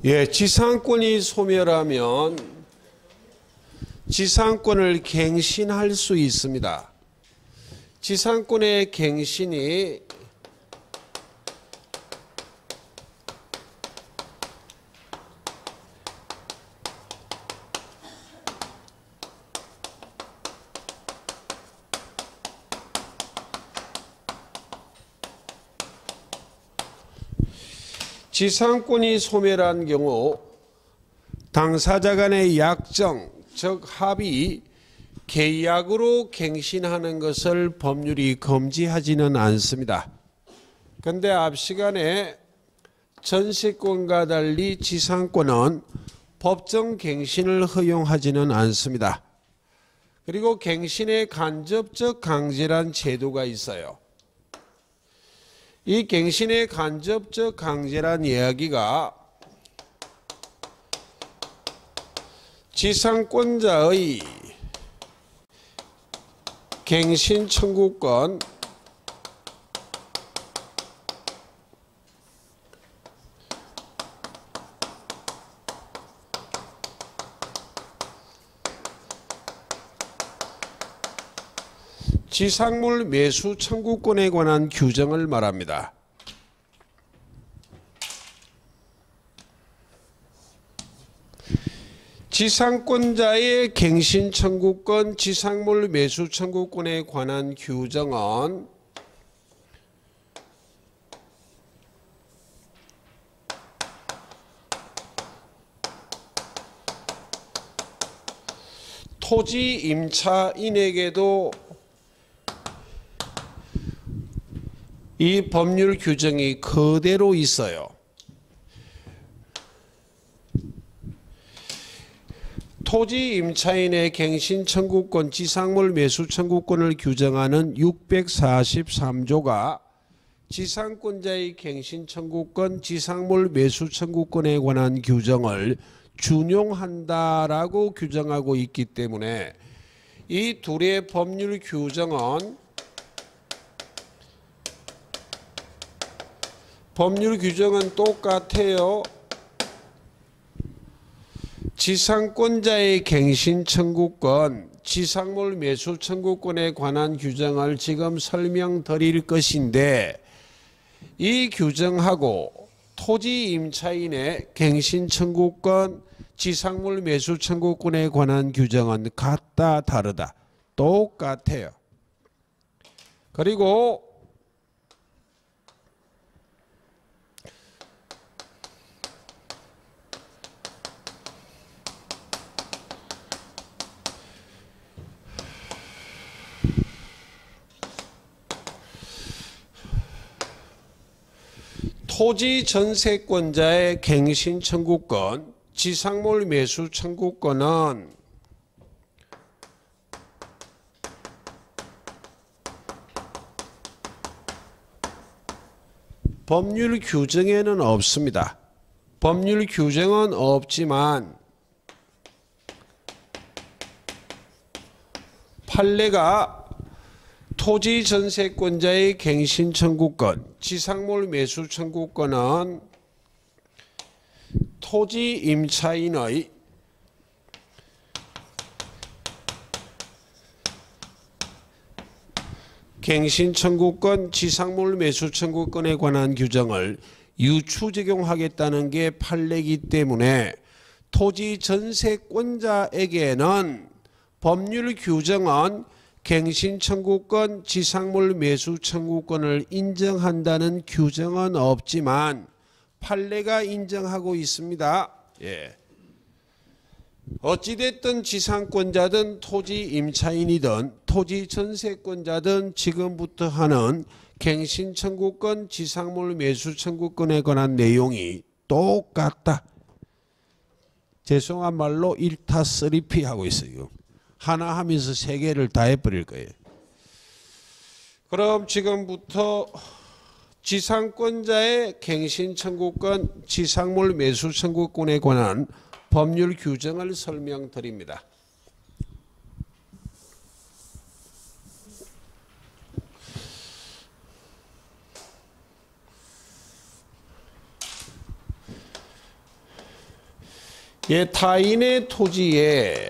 예, 지상권이 소멸하면 지상권을 갱신할 수 있습니다. 지상권의 갱신이 지상권이 소멸한 경우 당사자 간의 약정, 즉 합의, 계약으로 갱신하는 것을 법률이 금지하지는 않습니다. 그런데 앞 시간에 전세권과 달리 지상권은 법정 갱신을 허용하지는 않습니다. 그리고 갱신의 간접적 강제란 제도가 있어요. 이 갱신의 간접적 강제란 이야기가 지상권자의 갱신 청구권, 지상물 매수 청구권에 관한 규정을 말합니다. 지상권자의 갱신 청구권, 지상물 매수 청구권에 관한 규정은 토지 임차인에게도 이 법률 규정이 그대로 있어요. 토지 임차인의 갱신 청구권, 지상물 매수 청구권을 규정하는 643조가 지상권자의 갱신 청구권, 지상물 매수 청구권에 관한 규정을 준용한다라고 규정하고 있기 때문에 이 둘의 법률 규정은 똑같아요. 지상권자의 갱신 청구권, 지상물 매수 청구권에 관한 규정을 지금 설명드릴 것인데 이 규정하고 토지 임차인의 갱신 청구권, 지상물 매수 청구권에 관한 규정은 같다, 다르다, 똑같아요. 그리고 토지 전세권자의 갱신 청구권, 지상물 매수 청구권은 법률 규정에는 없습니다. 법률 규정은 없지만 판례가 토지 전세권자의 갱신 청구권, 지상물 매수 청구권은 토지 임차인의 갱신 청구권, 지상물 매수 청구권에 관한 규정을 유추 적용하겠다는 게 판례이기 때문에 토지 전세권자에게는 법률 규정은 갱신 청구권, 지상물 매수 청구권을 인정한다는 규정은 없지만 판례가 인정하고 있습니다. 예. 어찌됐든 지상권자든 토지 임차인이든 토지 전세권자든 지금부터 하는 갱신 청구권, 지상물 매수 청구권에 관한 내용이 똑같다. 죄송한 말로 1타 3피 하고 있어요. 하나 하면서 세 개를 다 해버릴 거예요. 그럼 지금부터 지상권자의 갱신 청구권, 지상물 매수 청구권에 관한 법률 규정을 설명드립니다. 타인의 토지에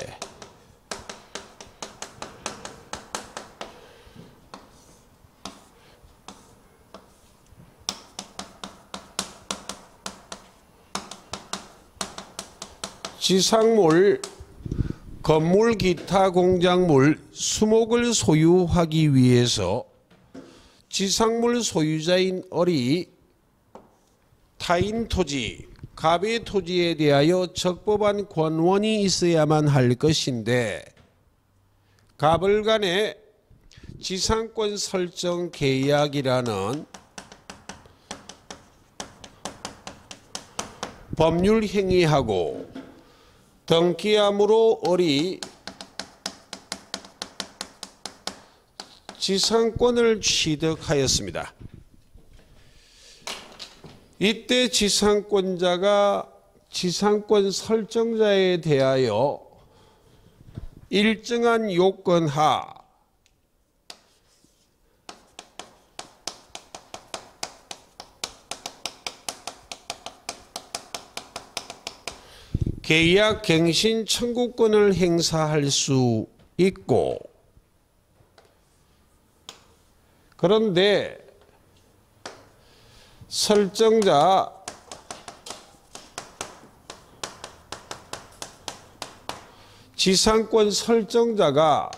지상물, 건물, 기타 공작물, 수목을 소유하기 위해서 지상물 소유자인 을이 타인 토지, 갑의 토지에 대하여 적법한 권원이 있어야만 할 것인데 갑을 간의 지상권 설정 계약이라는 법률 행위하고 등기함으로 을이 지상권을 취득하였습니다. 이때 지상권자가 지상권 설정자에 대하여 일정한 요건 하 계약 갱신 청구권을 행사할 수 있고, 그런데 설정자 지상권 설정자가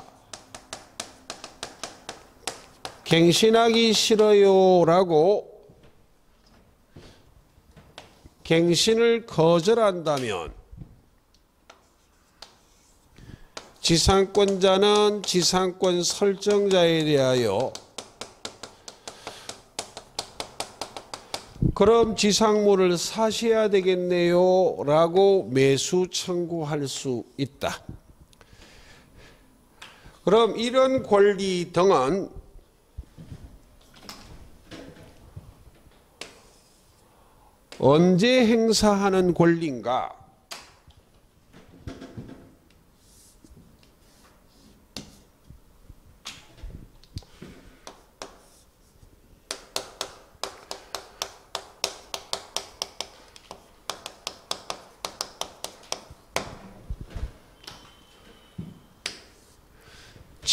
갱신하기 싫어요라고 갱신을 거절한다면 지상권자는 지상권 설정자에 대하여 그럼 지상물을 사셔야 되겠네요 라고 매수 청구할 수 있다. 그럼 이런 권리 등은 언제 행사하는 권리인가?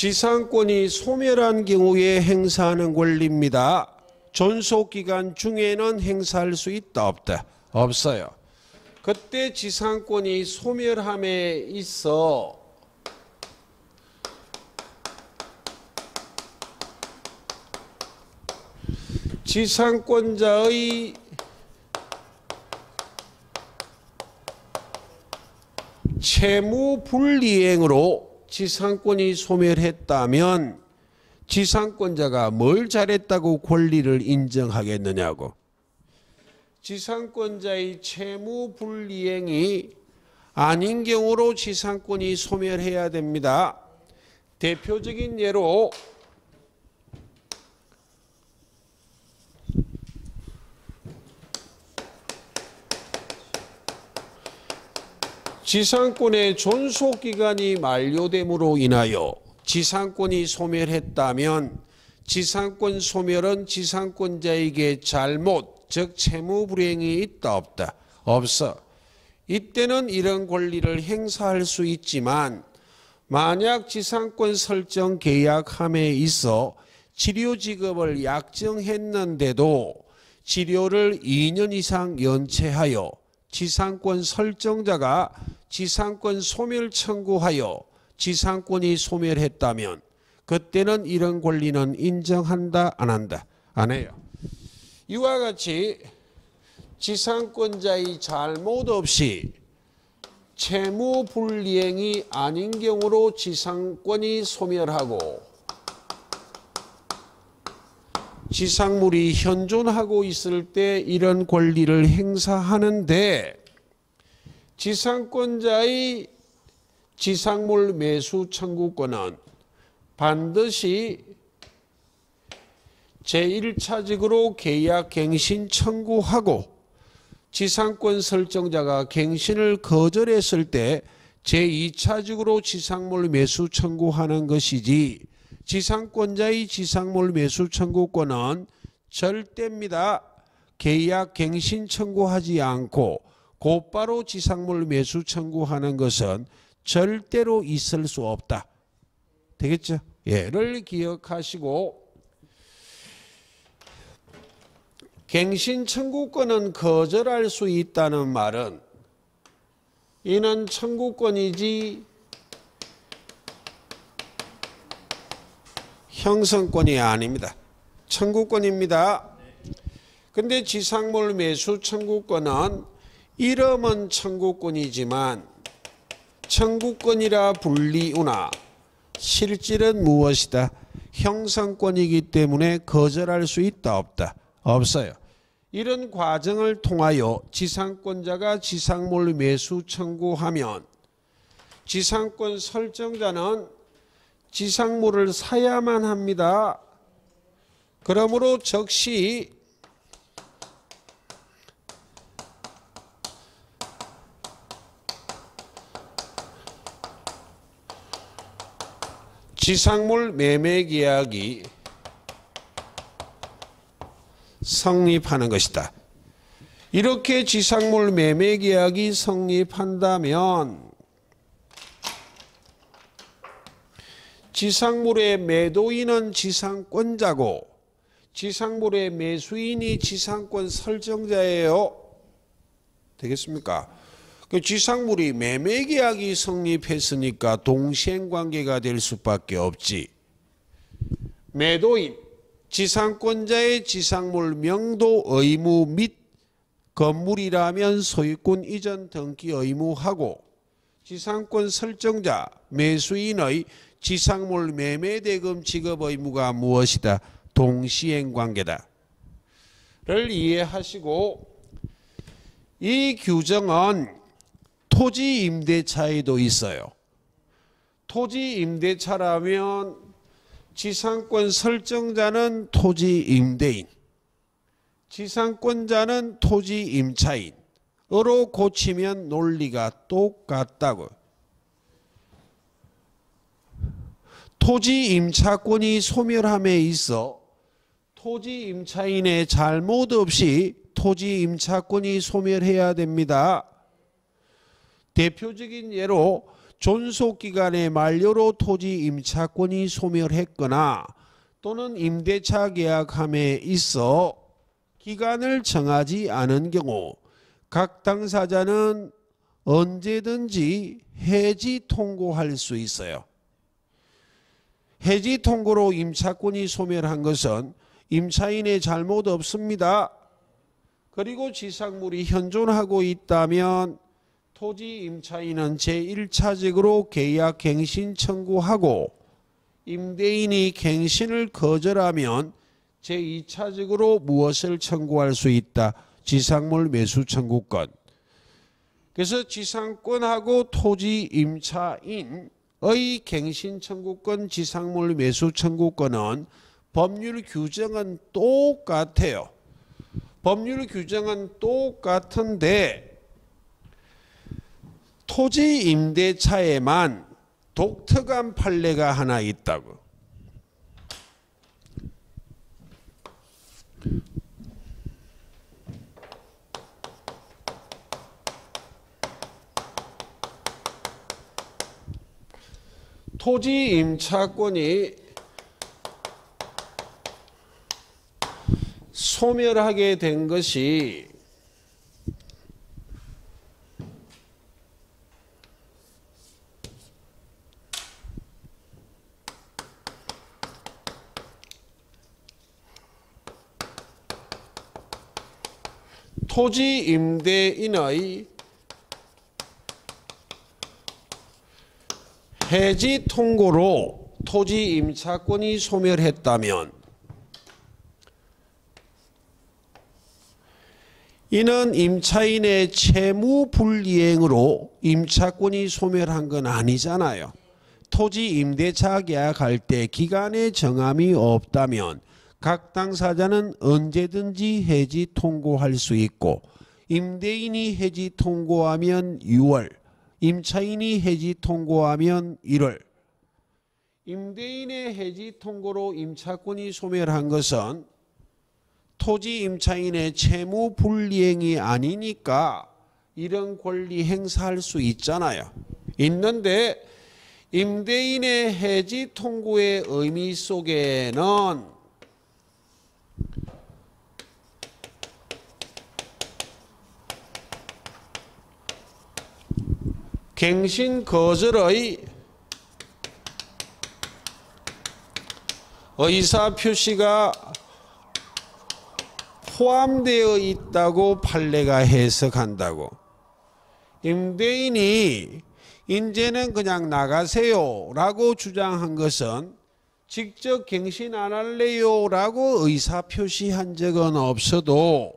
지상권이 소멸한 경우에 행사하는 권리입니다. 존속기간 중에는 행사할 수 있다 없다? 없어요. 그때 지상권이 소멸함에 있어 지상권자의 채무 불이행으로 지상권이 소멸했다면 지상권자가 뭘 잘했다고 권리를 인정하겠느냐고. 지상권자의 채무 불이행이 아닌 경우로 지상권이 소멸해야 됩니다. 대표적인 예로 지상권의 존속기간이 만료됨으로 인하여 지상권이 소멸했다면 지상권 소멸은 지상권자에게 잘못, 즉 채무불이행이 있다 없다? 없어. 이때는 이런 권리를 행사할 수 있지만 만약 지상권 설정 계약함에 있어 치료지급을 약정했는데도 치료를 2년 이상 연체하여 지상권 설정자가 지상권 소멸 청구하여 지상권이 소멸했다면 그때는 이런 권리는 인정한다 안 한다? 안 해요. 이와 같이 지상권자의 잘못 없이 채무 불이행이 아닌 경우로 지상권이 소멸하고 지상물이 현존하고 있을 때 이런 권리를 행사하는데 지상권자의 지상물 매수 청구권은 반드시 제1차직으로 계약 갱신 청구하고 지상권 설정자가 갱신을 거절했을 때 제2차직으로 지상물 매수 청구하는 것이지 지상권자의 지상물 매수 청구권은 절대입니다. 계약 갱신 청구하지 않고 곧바로 지상물 매수 청구하는 것은 절대로 있을 수 없다. 되겠죠? 예를 기억하시고 갱신 청구권은 거절할 수 있다는 말은 이는 청구권이지 형성권이 아닙니다. 청구권입니다. 근데 지상물 매수 청구권은 이름은 청구권이지만 청구권이라 불리우나 실질은 무엇이다? 형성권이기 때문에 거절할 수 있다 없다? 없어요. 이런 과정을 통하여 지상권자가 지상물 매수 청구하면 지상권 설정자는 지상물을 사야만 합니다. 그러므로 즉시 지상물 매매 계약이 성립하는 것이다. 이렇게 지상물 매매 계약이 성립한다면 지상물의 매도인은 지상권자고 지상물의 매수인이 지상권 설정자예요. 되겠습니까? 그 지상물이 매매 계약이 성립했으니까 동시행관계가 될 수밖에 없지. 매도인, 지상권자의 지상물 명도 의무 및 건물이라면 소유권 이전 등기 의무하고 지상권 설정자, 매수인의 지상물 매매대금 지급 의무가 무엇이다? 동시행관계다. 를 이해하시고 이 규정은 토지 임대차에도 있어요. 토지 임대차라면 지상권 설정자는 토지 임대인, 지상권자는 토지 임차인으로 고치면 논리가 똑같다고. 토지 임차권이 소멸함에 있어 토지 임차인의 잘못 없이 토지 임차권이 소멸해야 됩니다. 대표적인 예로 존속기간의 만료로 토지 임차권이 소멸했거나 또는 임대차 계약함에 있어 기간을 정하지 않은 경우 각 당사자는 언제든지 해지 통고할 수 있어요. 해지 통고로 임차권이 소멸한 것은 임차인의 잘못 없습니다. 그리고 지상물이 현존하고 있다면 토지 임차인은 제1차적으로 계약 갱신 청구하고 임대인이 갱신을 거절하면 제2차적으로 무엇을 청구할 수 있다? 지상물 매수 청구권. 그래서 지상권하고 토지 임차인의 갱신 청구권, 지상물 매수 청구권은 법률 규정은 똑같아요. 법률 규정은 똑같은데 토지 임대차에만 독특한 판례가 하나 있다고. 토지 임차권이 소멸하게 된 것이 토지 임대인의 해지 통고로 토지 임차권이 소멸했다면 이는 임차인의 채무 불이행으로 임차권이 소멸한 건 아니잖아요. 토지 임대차 계약할 때 기간의 정함이 없다면 각 당사자는 언제든지 해지 통고할 수 있고 임대인이 해지 통고하면 6월, 임차인이 해지 통고하면 1월. 임대인의 해지 통고로 임차권이 소멸한 것은 토지 임차인의 채무 불이행이 아니니까 이런 권리 행사할 수 있잖아요. 있는데 임대인의 해지 통고의 의미 속에는 갱신 거절의 의사 표시가 포함되어 있다고 판례가 해석한다고. 임대인이 이제는 그냥 나가세요 라고 주장한 것은 직접 갱신 안 할래요 라고 의사표시한 적은 없어도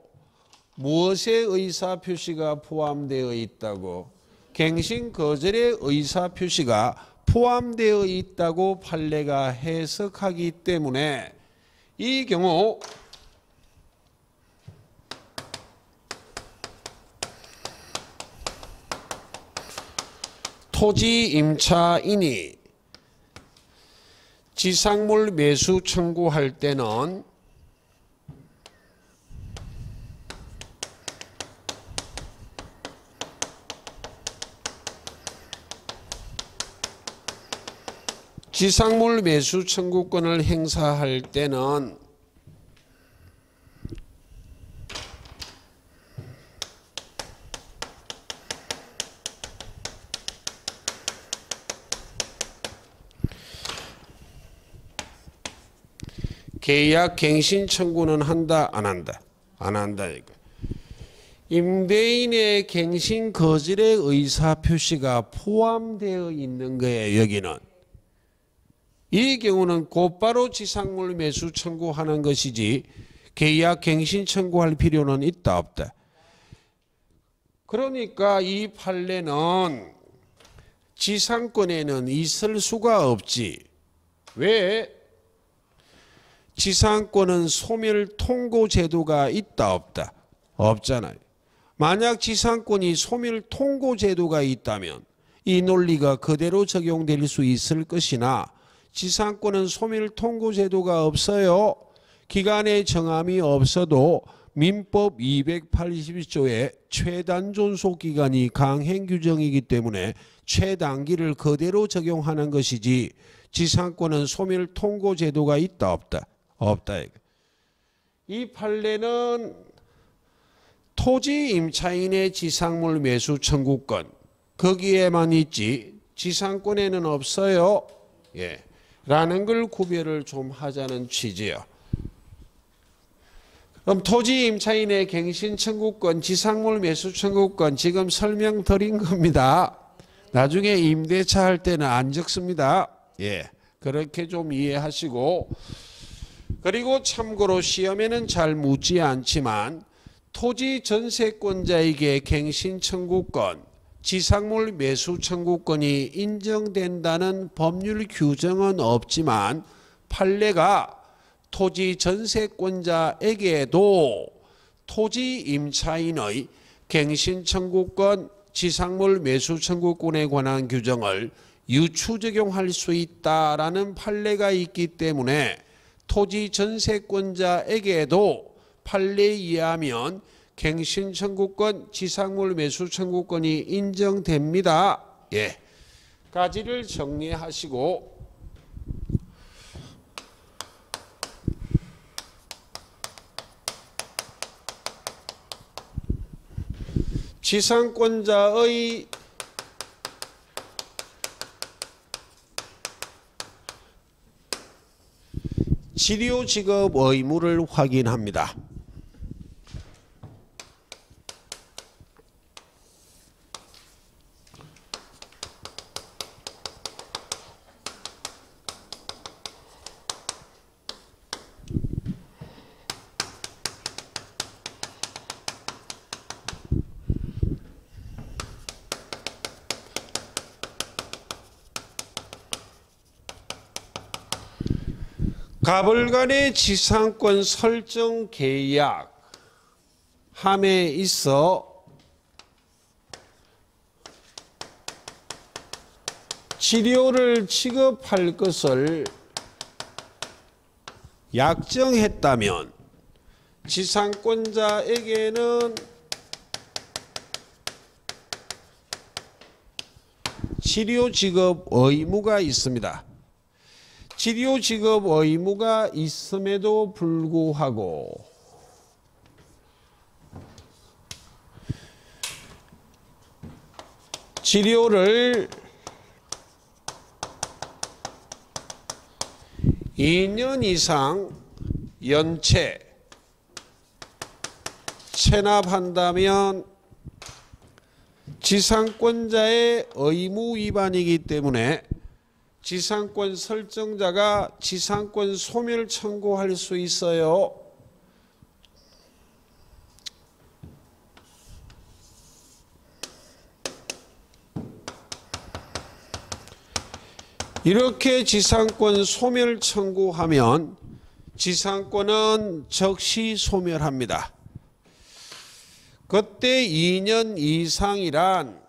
무엇에 의사표시가 포함되어 있다고? 갱신 거절의 의사표시가 포함되어 있다고 판례가 해석하기 때문에 이 경우 토지 임차인이 지상물 매수 청구할 때는 지상물 매수 청구권을 행사할 때는 계약 갱신 청구는 한다 안 한다? 안 한다 이거. 임대인의 갱신 거절의 의사표시가 포함되어 있는 거예요. 여기는. 이 경우는 곧바로 지상물 매수 청구하는 것이지 계약 갱신 청구할 필요는 있다 없다. 그러니까 이 판례는 지상권에는 있을 수가 없지. 왜? 지상권은 소멸 통고 제도가 있다 없다? 없잖아요. 만약 지상권이 소멸 통고 제도가 있다면 이 논리가 그대로 적용될 수 있을 것이나 지상권은 소멸 통고 제도가 없어요. 기간의 정함이 없어도 민법 280조의 최단존속 기간이 강행 규정이기 때문에 최단기를 그대로 적용하는 것이지 지상권은 소멸 통고 제도가 있다 없다? 없다. 이 판례는 토지 임차인의 지상물 매수 청구권 거기에만 있지 지상권에는 없어요. 예. 라는 걸 구별을 좀 하자는 취지요. 그럼 토지 임차인의 갱신 청구권, 지상물 매수 청구권 지금 설명드린 겁니다. 나중에 임대차 할 때는 안 적습니다. 예. 그렇게 좀 이해하시고, 그리고 참고로 시험에는 잘 묻지 않지만 토지 전세권자에게 갱신 청구권, 지상물 매수 청구권이 인정된다는 법률 규정은 없지만 판례가 토지 전세권자에게도 토지 임차인의 갱신 청구권, 지상물 매수 청구권에 관한 규정을 유추 적용할 수 있다라는 판례가 있기 때문에 토지 전세권자에게도 판례에 의하면 갱신 청구권, 지상물 매수 청구권이 인정됩니다. 예. 까지를 정리하시고 지상권자의 지료지급 의무를 확인합니다. 갑을 간의 지상권 설정 계약 함에 있어 지료를 취급할 것을 약정했다면 지상권자에게는 치료 지급 의무가 있습니다. 치료 지급 의무가 있음에도 불구하고 치료를 2년 이상 연체 체납한다면 지상권자의 의무 위반이기 때문에 지상권 설정자가 지상권 소멸 청구할 수 있어요. 이렇게 지상권 소멸 청구하면 지상권은 즉시 소멸합니다. 그때 2년 이상이란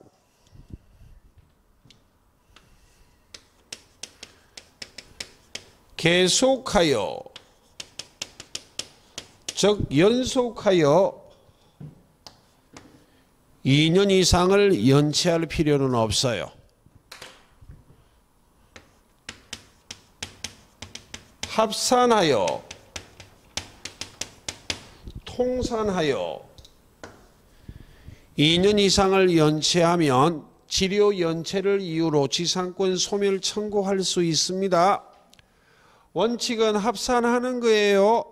계속하여 즉 연속하여 2년 이상을 연체할 필요는 없어요. 합산하여 통산하여 2년 이상을 연체하면 치료 연체를 이유로 지상권 소멸 청구할 수 있습니다. 원칙은 합산하는 거예요.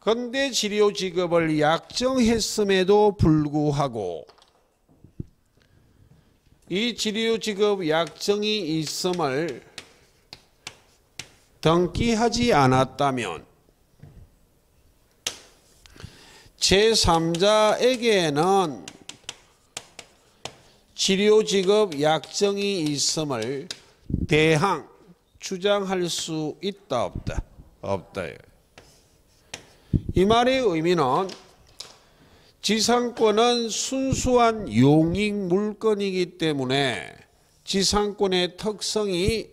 근데 치료 지급을 약정했음에도 불구하고 이 치료 지급 약정이 있음을 등기하지 않았다면 제3자에게는 치료 지급 약정이 있음을 대항 주장할 수 있다 없다? 없다. 이 말의 의미는 지상권은 순수한 용익 물건이기 때문에 지상권의 특성이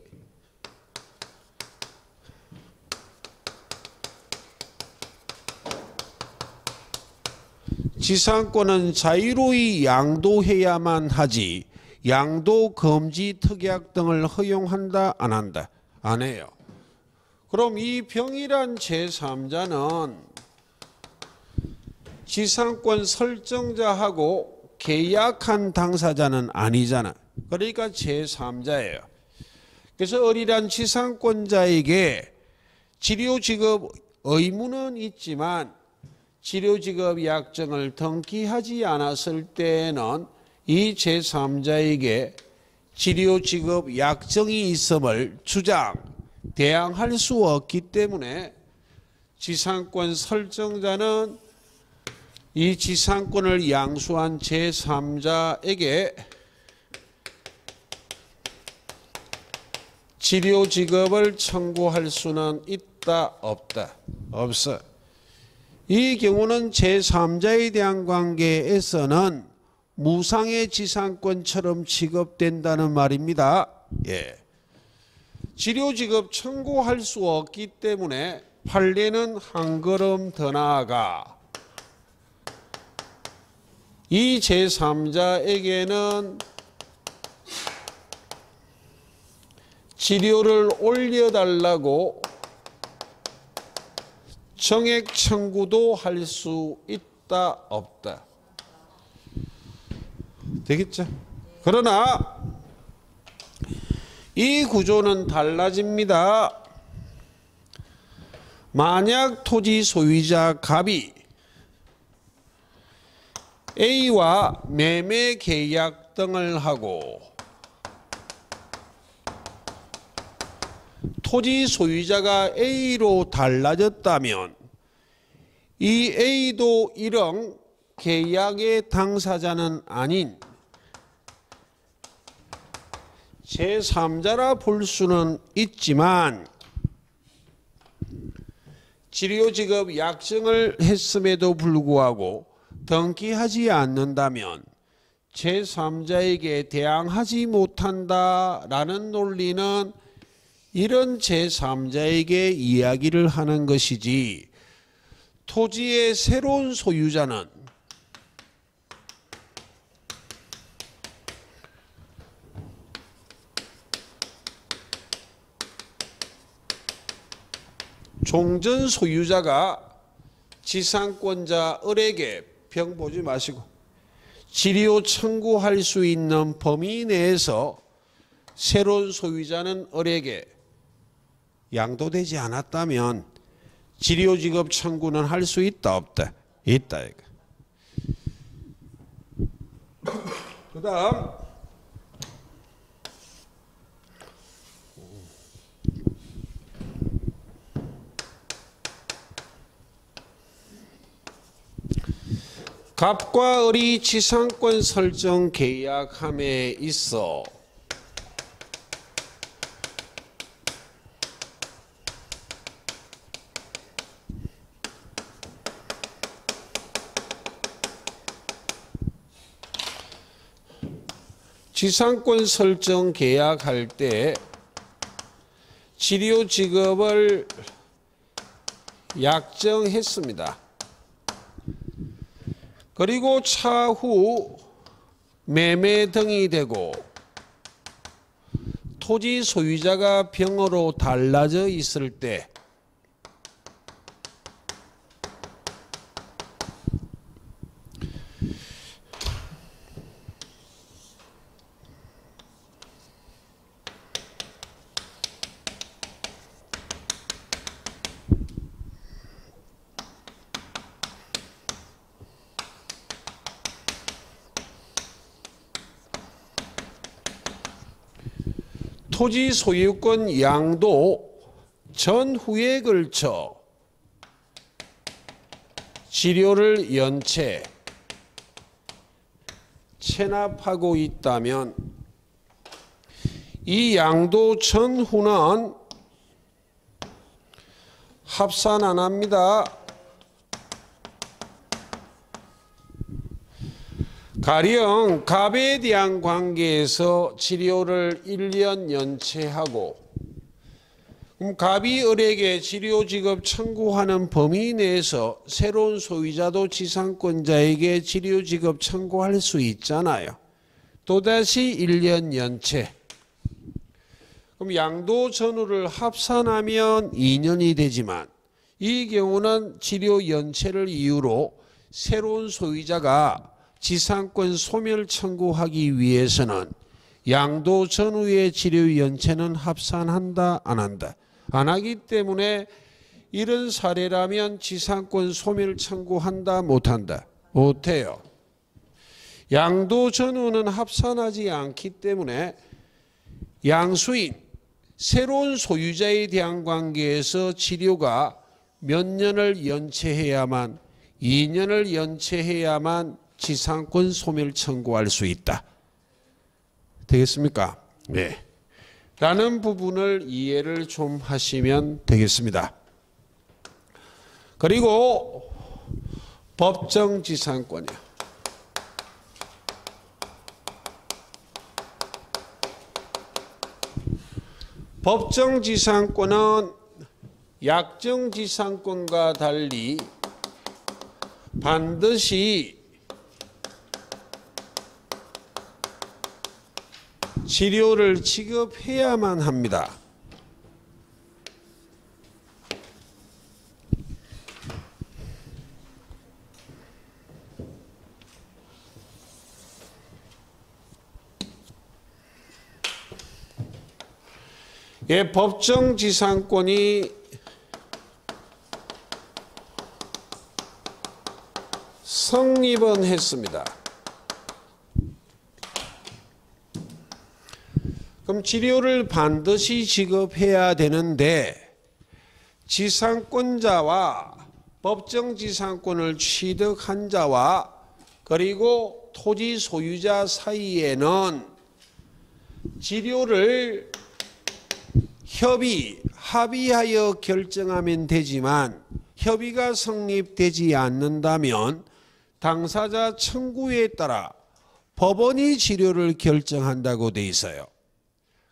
지상권은 자유로이 양도해야만 하지 양도 금지 특약 등을 허용한다 안 한다? 안 해요. 그럼 이 병이란 제3자는 지상권 설정자하고 계약한 당사자는 아니잖아. 그러니까 제3자예요. 그래서 을이란 지상권자에게 치료 지급 의무는 있지만 치료 지급 약정을 등기하지 않았을 때에는 이 제3자에게 치료 지급 약정이 있음을 주장, 대항할 수 없기 때문에 지상권 설정자는 이 지상권을 양수한 제3자에게 치료 지급을 청구할 수는 있다 없다? 없어. 이 경우는 제3자에 대한 관계에서는 무상의 지상권처럼 취급된다는 말입니다. 예. 치료 지급 청구할 수 없기 때문에 판례는 한 걸음 더 나아가 이 제3자에게는 치료를 올려달라고 정액 청구도 할 수 있다 없다? 되겠죠? 그러나 이 구조는 달라집니다. 만약 토지 소유자 갑이 A와 매매 계약 등을 하고 토지 소유자가 A로 달라졌다면 이 A도 이런 계약의 당사자는 아닌 제3자라 볼 수는 있지만 치료 지급 약정을 했음에도 불구하고 등기하지 않는다면 제3자에게 대항하지 못한다라는 논리는 이런 제3자에게 이야기를 하는 것이지 토지의 새로운 소유자는 종전 소유자가 지상권자 을에게 병 보지 마시고 치료 청구할 수 있는 범위 내에서 새로운 소유자는 을에게 양도되지 않았다면 치료지급 청구는 할 수 있다 없다? 있다. 그 다음 갑과 을이 지상권 설정 계약함에 있어 지상권 설정 계약할 때 치료 지급을 약정했습니다. 그리고 차후 매매 등이 되고 토지 소유자가 병으로 달라져 있을 때 토지 소유권 양도 전후에 걸쳐 치료를 연체, 체납하고 있다면 이 양도 전후는 합산 안 합니다. 가령 갑에 대한 관계에서 치료를 1년 연체하고 그럼 갑이 을에게 치료 지급 청구하는 범위 내에서 새로운 소유자도 지상권자에게 치료 지급 청구할 수 있잖아요. 또다시 1년 연체. 그럼 양도 전후를 합산하면 2년이 되지만 이 경우는 치료 연체를 이유로 새로운 소유자가 지상권 소멸 청구하기 위해서는 양도 전후의 치료 연체는 합산한다 안 한다? 안 하기 때문에 이런 사례라면 지상권 소멸 청구한다 못한다? 못해요. 양도 전후는 합산하지 않기 때문에 양수인 새로운 소유자에 대한 관계에서 치료가 몇 년을 연체해야만 2년을 연체해야만 지상권 소멸 청구할 수 있다. 되겠습니까? 네. 라는 부분을 이해를 좀 하시면 되겠습니다. 그리고 법정 지상권이요. 법정 지상권은 약정 지상권과 달리 반드시 치료를 지급해야만 합니다. 예, 법정 지상권이 성립은 했습니다. 그럼 치료를 반드시 지급해야 되는데 지상권자와 법정 지상권을 취득한 자와 그리고 토지 소유자 사이에는 치료를 합의하여 결정하면 되지만 협의가 성립되지 않는다면 당사자 청구에 따라 법원이 치료를 결정한다고 돼 있어요.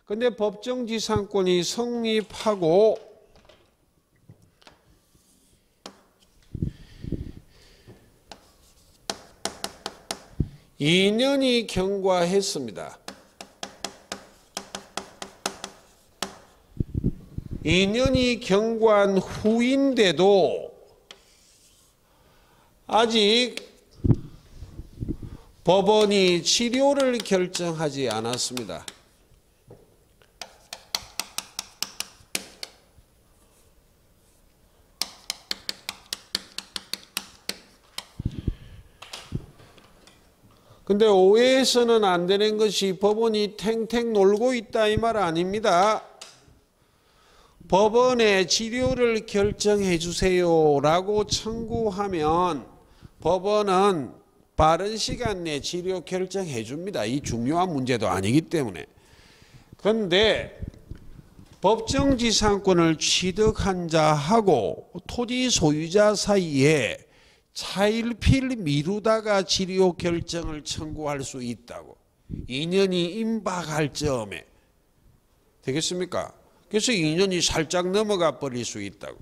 근데 법정 지상권이 성립하고 (2년이) 경과했습니다. 2년이 경과한 후인데도 아직 법원이 치료를 결정하지 않았습니다. 근데 오해해서는 안 되는 것이 법원이 탱탱 놀고 있다 이 말 아닙니다. 법원에 치료를 결정해 주세요 라고 청구하면 법원은 빠른 시간 내에 치료 결정해 줍니다. 이 중요한 문제도 아니기 때문에. 그런데 법정지상권을 취득한 자하고 토지 소유자 사이에 차일피일 미루다가 치료 결정을 청구할 수 있다고. 2년이 임박할 즈음에. 되겠습니까? 그래서 2년이 살짝 넘어가 버릴 수 있다고.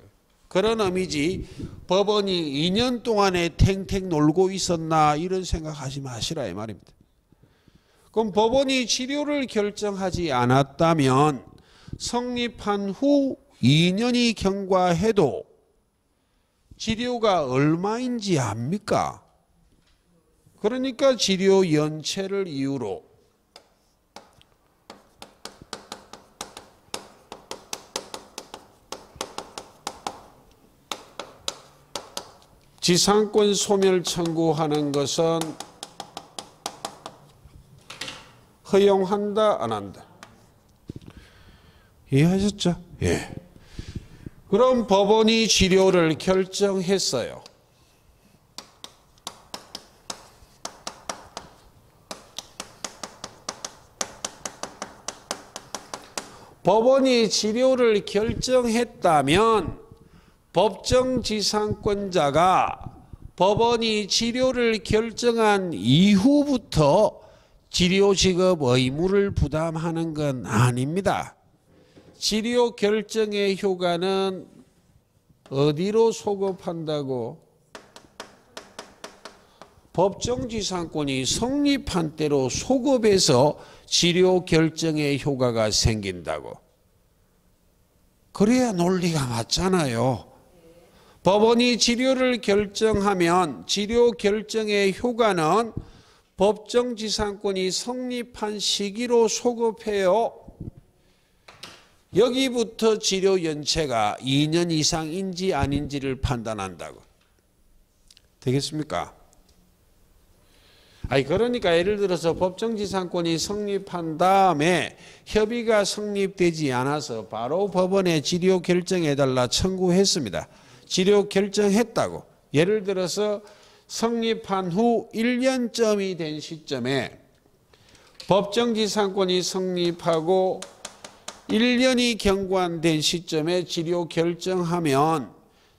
그런 의미지 법원이 2년 동안에 탱탱 놀고 있었나 이런 생각하지 마시라 이 말입니다. 그럼 법원이 치료를 결정하지 않았다면 성립한 후 2년이 경과해도 치료가 얼마인지 압니까? 그러니까 치료 연체를 이유로 지상권 소멸 청구하는 것은 허용한다 안 한다? 이해하셨죠? 예. 그럼 법원이 치료를 결정했어요. 법원이 치료를 결정했다면 법정지상권자가 법원이 치료를 결정한 이후부터 치료지급 의무를 부담하는 건 아닙니다. 치료 결정의 효과는 어디로 소급한다고? 법정지상권이 성립한 때로 소급해서 치료 결정의 효과가 생긴다고. 그래야 논리가 맞잖아요. 법원이 치료를 결정하면 치료 결정의 효과는 법정지상권이 성립한 시기로 소급해요. 여기부터 치료 연체가 2년 이상인지 아닌지를 판단한다고. 되겠습니까? 그러니까 예를 들어서 법정지상권이 성립한 다음에 협의가 성립되지 않아서 바로 법원에 치료 결정해달라 청구했습니다. 치료 결정했다고. 예를 들어서 성립한 후 1년쯤이 된 시점에 법정지상권이 성립하고 1년이 경과된 시점에 치료 결정하면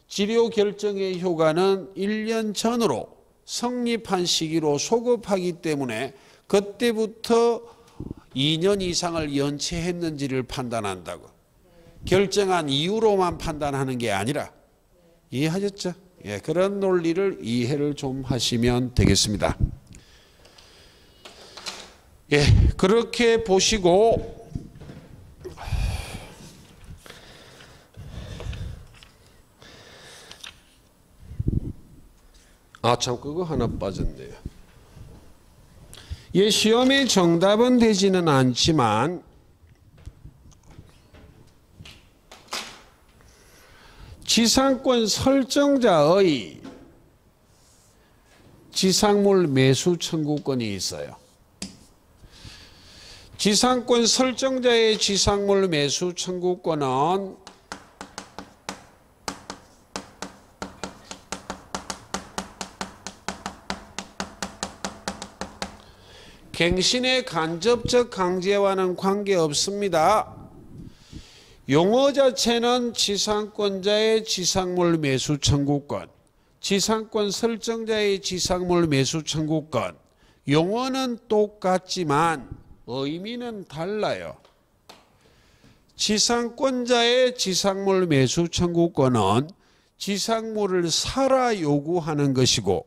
치료 결정의 효과는 1년 전으로 성립한 시기로 소급하기 때문에 그때부터 2년 이상을 연체했는지를 판단한다고. 결정한 이유로만 판단하는 게 아니라. 이해하셨죠? 예, 그런 논리를 이해를 좀 하시면 되겠습니다. 예, 그렇게 보시고 참 그거 하나 빠졌네요. 예, 시험의 정답은 되지는 않지만 지상권 설정자의 지상물 매수 청구권이 있어요. 지상권 설정자의 지상물 매수 청구권은 갱신의 간접적 강제와는 관계없습니다. 용어 자체는 지상권자의 지상물 매수 청구권, 지상권 설정자의 지상물 매수 청구권, 용어는 똑같지만 의미는 달라요. 지상권자의 지상물 매수 청구권은 지상물을 사라 요구하는 것이고,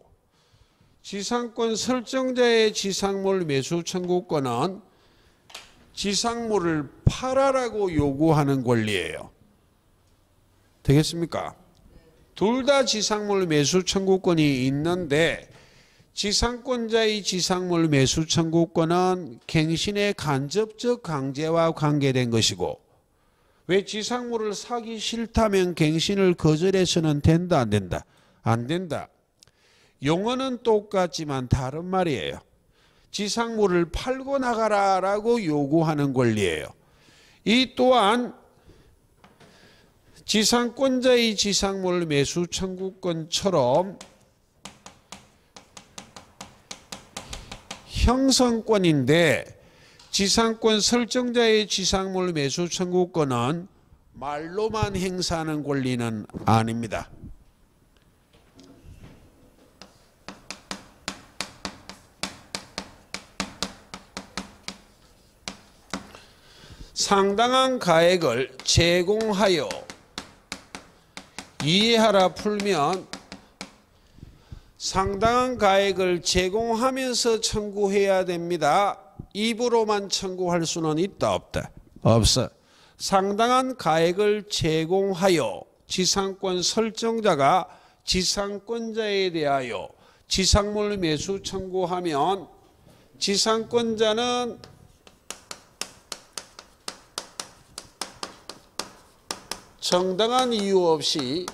지상권 설정자의 지상물 매수 청구권은 지상물을 팔아라고 요구하는 권리예요. 되겠습니까? 둘 다 지상물 매수 청구권이 있는데 지상권자의 지상물 매수 청구권은 갱신의 간접적 강제와 관계된 것이고, 왜 지상물을 사기 싫다면 갱신을 거절해서는 된다 안 된다? 안 된다. 용어는 똑같지만 다른 말이에요. 지상물을 팔고 나가라라고 요구하는 권리예요. 이 또한 지상권자의 지상물 매수 청구권처럼 형성권인데 지상권 설정자의 지상물 매수 청구권은 말로만 행사하는 권리는 아닙니다. 상당한 가액을 제공하여 이해하라 풀면 상당한 가액을 제공하면서 청구해야 됩니다. 입으로만 청구할 수는 있다 없다? 없어. 상당한 가액을 제공하여 지상권 설정자가 지상권자에 대하여 지상물 매수 청구하면 지상권자는 정당한 이유 없이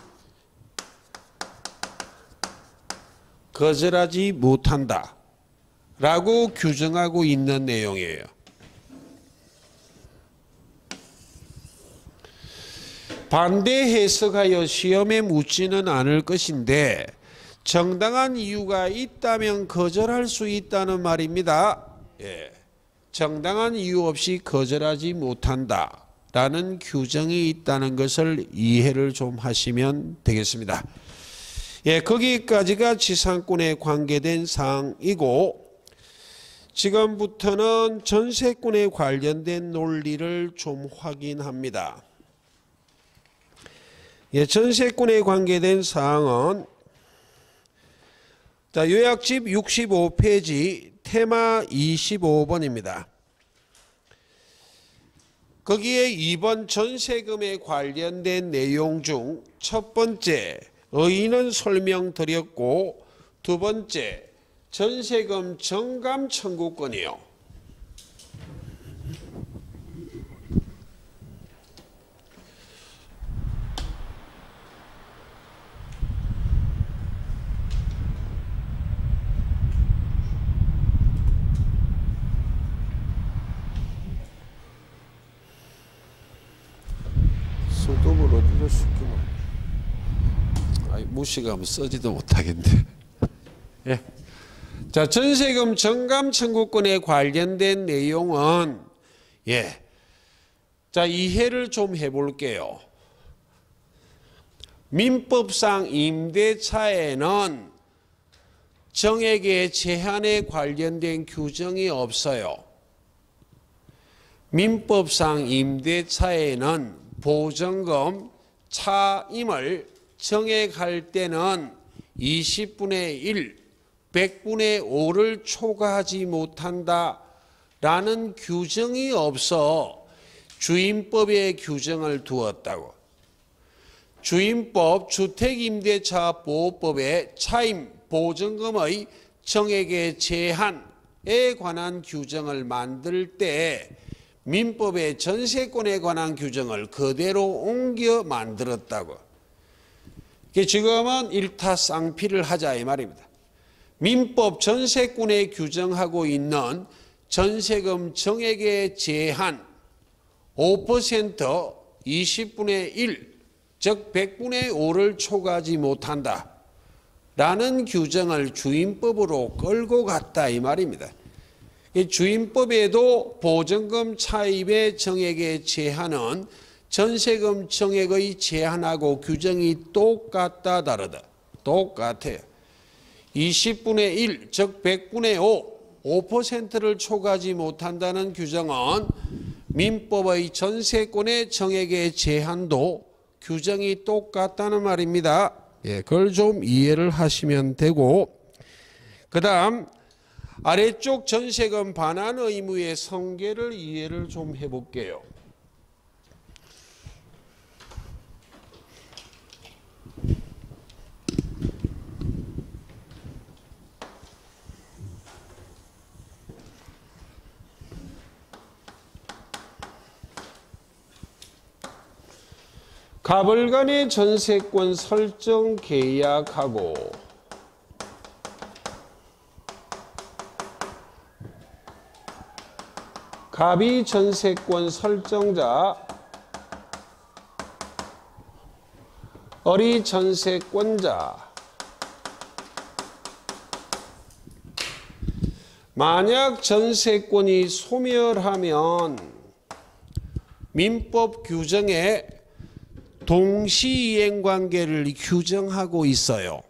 거절하지 못한다 라고 규정하고 있는 내용이에요. 반대 해석하여 시험에 묻지는 않을 것인데 정당한 이유가 있다면 거절할 수 있다는 말입니다. 예. 정당한 이유 없이 거절하지 못한다 라는 규정이 있다는 것을 이해를 좀 하시면 되겠습니다. 예, 거기까지가 지상권에 관계된 사항이고, 지금부터는 전세권에 관련된 논리를 좀 확인합니다. 예, 전세권에 관계된 사항은 자, 요약집 65페이지 테마 25번입니다. 거기에 2번 전세금에 관련된 내용 중 첫 번째 의의는 설명드렸고, 두 번째 전세금 정감 청구권이요. 수돗물 어디다 씻기노? 아이, 무식하면 써지도 못하겠네. 예. 자, 전세금 정감 청구권에 관련된 내용은 예. 자, 이해를 좀 해볼게요. 민법상 임대차에는 정액의 제한에 관련된 규정이 없어요. 민법상 임대차에는 보증금 차임을 정액할 때는 20분의 1, 100분의 5를 초과하지 못한다라는 규정이 없어 주임법에 규정을 두었다고. 주임법 주택임대차보호법에 차임 보증금의 정액의 제한에 관한 규정을 만들 때 민법의 전세권에 관한 규정을 그대로 옮겨 만들었다고. 지금은 일타쌍피를 하자 이 말입니다. 민법 전세권에 규정하고 있는 전세금 정액의 제한 5%, 20분의 1, 즉 100분의 5를 초과하지 못한다 라는 규정을 주임법으로 끌고 갔다 이 말입니다. 주임법에도 보증금 차입의 정액의 제한은 전세금 정액의 제한하고 규정이 똑같다 다르다. 똑같아요. 20분의 1, 즉 100분의 5, 5%를 초과하지 못한다는 규정은 민법의 전세권의 정액의 제한도 규정이 똑같다는 말입니다. 예, 그걸 좀 이해를 하시면 되고, 그 다음 아래쪽 전세금 반환 의무의 성계를 이해를 좀 해볼게요. 갑을 간의 전세권 설정 계약하고 갑이 전세권 설정자, 을이 전세권자. 만약 전세권이 소멸하면 민법 규정에 동시이행관계를 규정하고 있어요.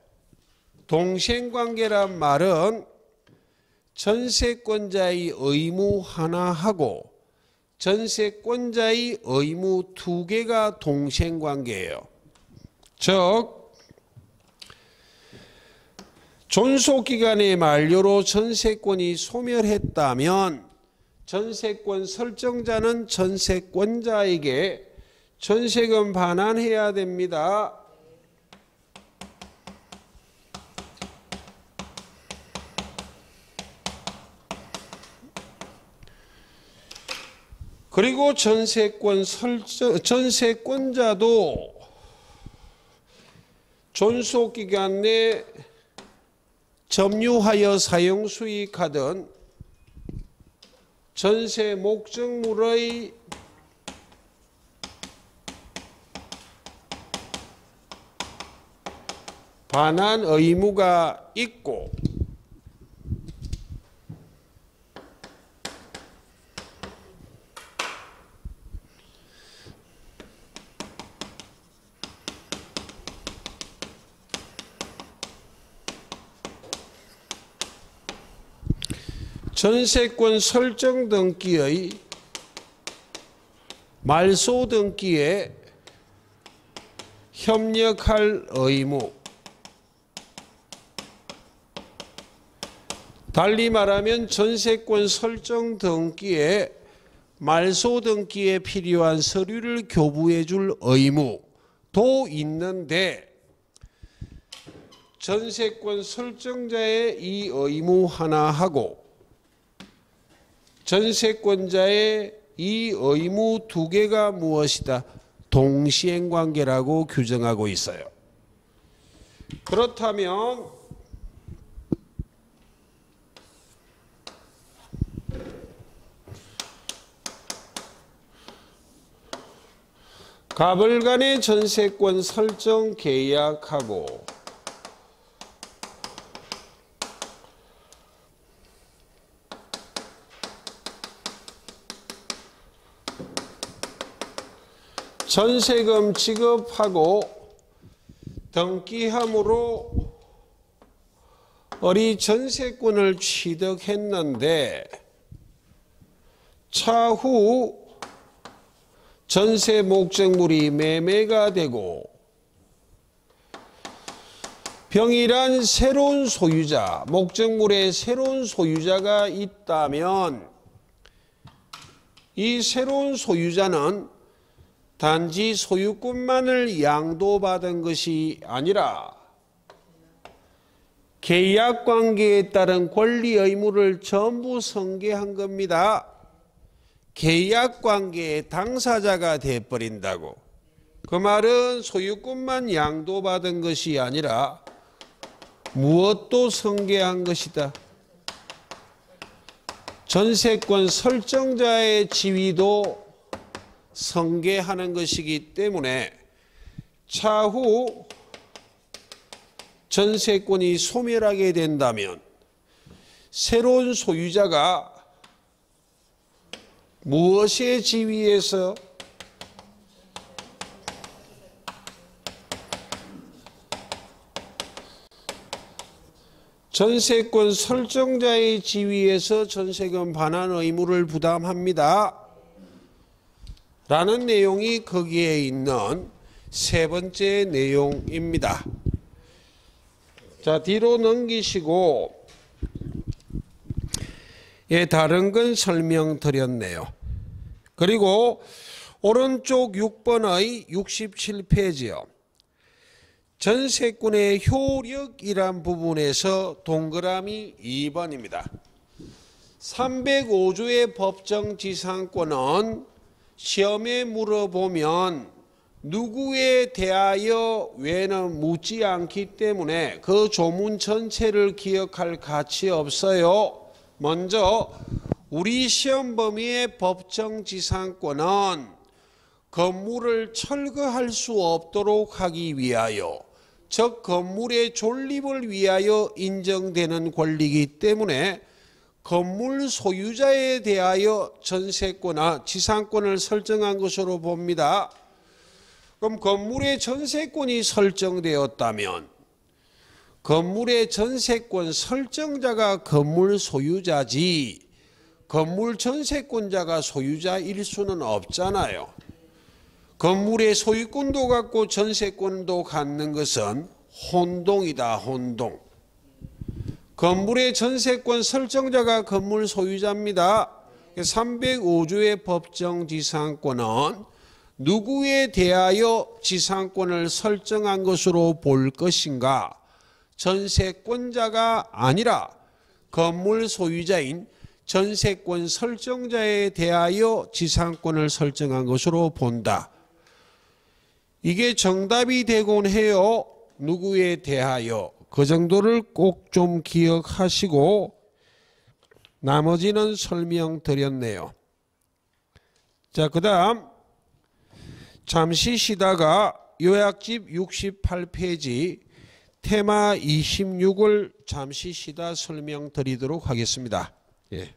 동시이행관계란 말은 전세권자의 의무 하나하고 전세권자의 의무 두 개가 동시이행관계예요. 즉 존속기간의 만료로 전세권이 소멸했다면 전세권 설정자는 전세권자에게 전세금 반환해야 됩니다. 그리고 전세권자도 존속기간 내 점유하여 사용수익하던 전세 목적물의 반환 의무가 있고 전세권 설정 등기의 말소 등기에 협력할 의무, 달리 말하면 전세권 설정 등기에 말소 등기에 필요한 서류를 교부해 줄 의무도 있는데 전세권 설정자의 이 의무 하나 하고 전세권자의 이 의무 두 개가 무엇이다? 동시행관계라고 규정하고 있어요. 그렇다면 갑을 간의 전세권 설정 계약하고 전세금 지급하고 등기함으로 을이 전세권을 취득했는데 차후 전세 목적물이 매매가 되고 병일한 새로운 소유자, 목적물의 새로운 소유자가 있다면 이 새로운 소유자는 단지 소유권만을 양도받은 것이 아니라 계약관계에 따른 권리 의무를 전부 승계한 겁니다. 계약관계의 당사자가 돼버린다고. 그 말은 소유권만 양도받은 것이 아니라 무엇도 승계한 것이다. 전세권 설정자의 지위도 승계하는 것이기 때문에 차후 전세권이 소멸하게 된다면 새로운 소유자가 무엇의 지위에서 전세권 설정자의 지위에서 전세금 반환 의무를 부담합니다. 라는 내용이 거기에 있는 세 번째 내용입니다. 자, 뒤로 넘기시고 다른 건 설명드렸네요. 그리고 오른쪽 6번의 67페이지요. 전세권의 효력이란 부분에서 동그라미 2번입니다. 305조의 법정지상권은 시험에 물어보면 누구에 대하여 외에는 묻지 않기 때문에 그 조문 전체를 기억할 가치 없어요. 먼저 우리 시험 범위의 법정지상권은 건물을 철거할 수 없도록 하기 위하여, 즉 건물의 존립을 위하여 인정되는 권리이기 때문에 건물 소유자에 대하여 전세권과 지상권을 설정한 것으로 봅니다. 그럼 건물의 전세권이 설정되었다면 건물의 전세권 설정자가 건물 소유자지 건물 전세권자가 소유자일 수는 없잖아요. 건물의 소유권도 갖고 전세권도 갖는 것은 혼동이다. 혼동. 건물의 전세권 설정자가 건물 소유자입니다. 305조의 법정지상권은 누구에 대하여 지상권을 설정한 것으로 볼 것인가? 전세권자가 아니라 건물 소유자인 전세권 설정자에 대하여 지상권을 설정한 것으로 본다. 이게 정답이 되곤 해요. 누구에 대하여. 그 정도를 꼭 좀 기억하시고 나머지는 설명드렸네요. 자, 그 다음 잠시 쉬다가 요약집 68페이지 테마 26을 잠시 쉬다 설명드리도록 하겠습니다. 예.